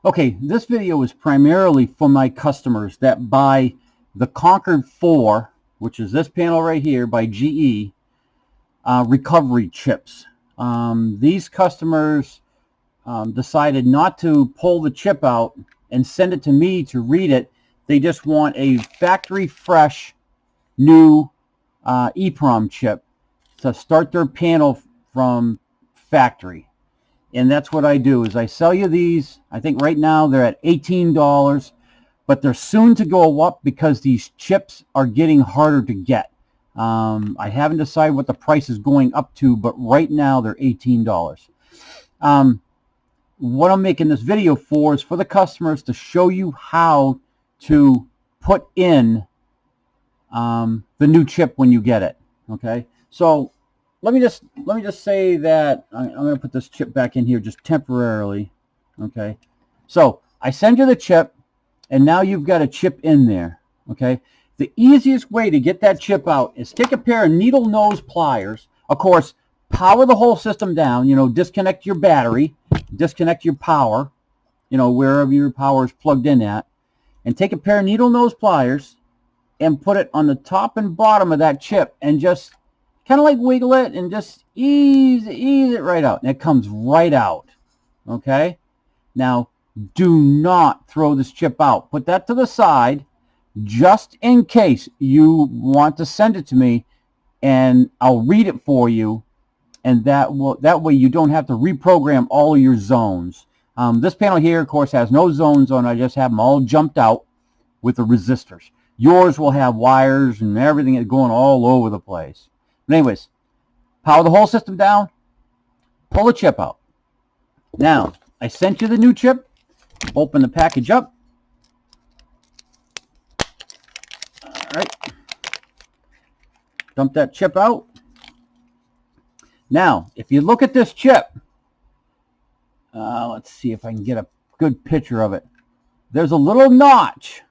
Okay, this video is primarily for my customers that buy the Concord 4, which is this panel right here by GE, recovery chips. These customers decided not to pull the chip out and send it to me to read it. They just want a factory fresh new EEprom chip to start their panel from factory. And that's what I do, is I sell you these. I think right now they're at $18, but they're soon to go up because these chips are getting harder to get. I haven't decided what the price is going up to, but right now they're $18. What I'm making this video for is for the customers to show you how to put in the new chip when you get it. Okay, so let me just say that I'm going to put this chip back in here just temporarily. Okay, so I send you the chip, and now you've got a chip in there. Okay, the easiest way to get that chip out is take a pair of needle nose pliers. Of course, power the whole system down. You know, disconnect your battery, disconnect your power, you know, wherever your power is plugged in at, and take a pair of needle nose pliers and put it on the top and bottom of that chip, and just kind of like wiggle it and just ease it right out, and it comes right out. Okay, now do not throw this chip out. Put that to the side just in case you want to send it to me, and I'll read it for you, and that way you don't have to reprogram all of your zones. This panel here, of course, has no zones on it. I just have them all jumped out with the resistors. Yours will have wires and everything going all over the place. But anyways, power the whole system down, pull the chip out. Now, I sent you the new chip. Open the package up. All right. Dump that chip out. Now, if you look at this chip, let's see if I can get a good picture of it. There's a little notch.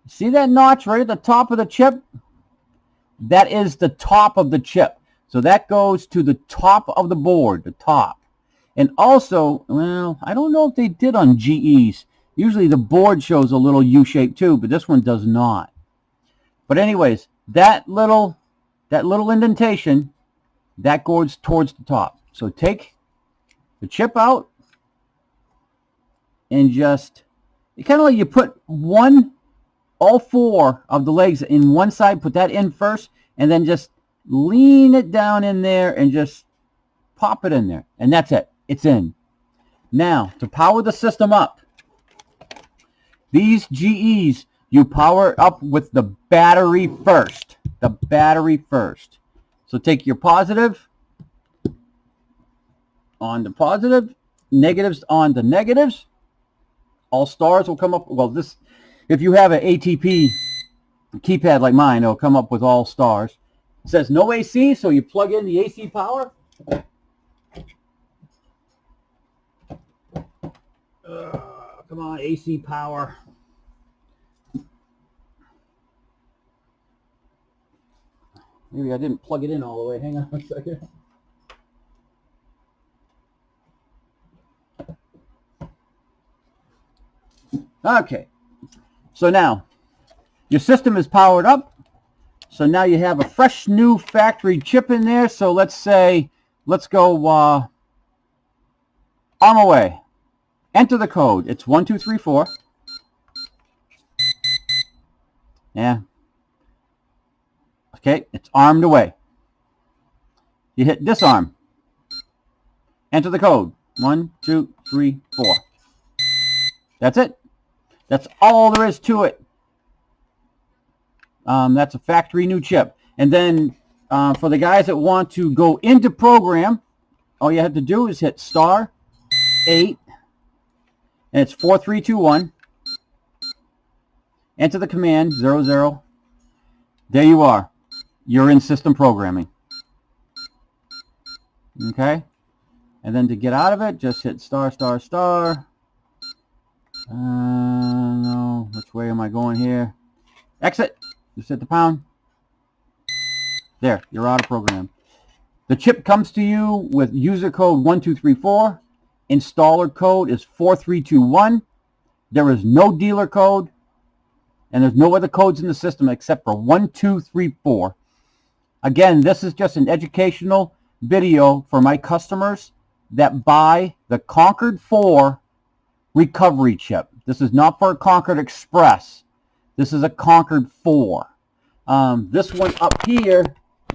See that notch right at the top of the chip? That is the top of the chip. So that goes to the top of the board, the top. And also, well, I don't know if they did on GE's. Usually the board shows a little U-shape too, but this one does not. But anyways, that little indentation, that goes towards the top. So take the chip out and just, kind of like you put all four of the legs in one side, put that in first, and then just lean it down in there and just pop it in there. And that's it. It's in. Now, to power the system up, these GEs, you power up with the battery first. The battery first. So take your positive on the positive, negatives on the negatives. All stars will come up. Well, this, if you have an ATP keypad like mine, it'll come up with all stars. It says no AC, so you plug in the AC power. Come on, AC power. Maybe I didn't plug it in all the way. Hang on a second. Okay. So now, your system is powered up. So now you have a fresh new factory chip in there. So let's say, let's go on my way. Enter the code. It's 1234. Yeah. Okay, it's armed away. You hit disarm. Enter the code. 1, 2, 3, 4. That's it. That's all there is to it. That's a factory new chip. And then for the guys that want to go into program, all you have to do is hit *8, and it's 4321. Enter the command 00. There you are. You're in system programming. Okay? And then to get out of it, just hit ****. No, which way am I going here? Exit. Just hit the pound. There, you're out of program. The chip comes to you with user code 1234. installer code is 4321. There is no dealer code, and there's no other codes in the system except for 1234. Again, this is just an educational video for my customers that buy the Concord 4 recovery chip. This is not for a Concord Express. This is a Concord 4. This one up here,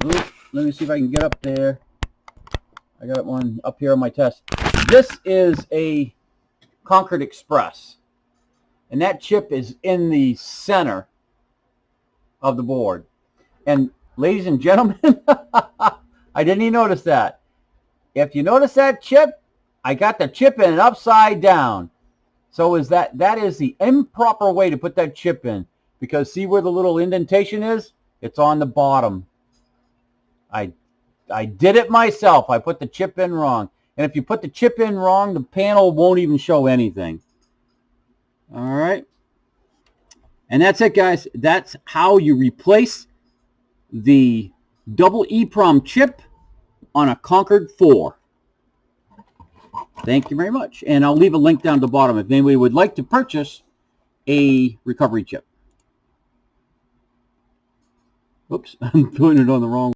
oops, let me see if I can get up there. I got one up here on my test. This is a Concord Express, and that chip is in the center of the board. And ladies and gentlemen, I didn't even notice that. If you notice that chip, I got the chip in it upside down. So that is the improper way to put that chip in, because see where the little indentation is? It's on the bottom. I did it myself. I put the chip in wrong. And if you put the chip in wrong, the panel won't even show anything. All right. And that's it, guys. That's how you replace the double EEprom chip on a Concord 4. Thank you very much. And I'll leave a link down at the bottom if anybody would like to purchase a recovery chip. Oops, I'm doing it on the wrong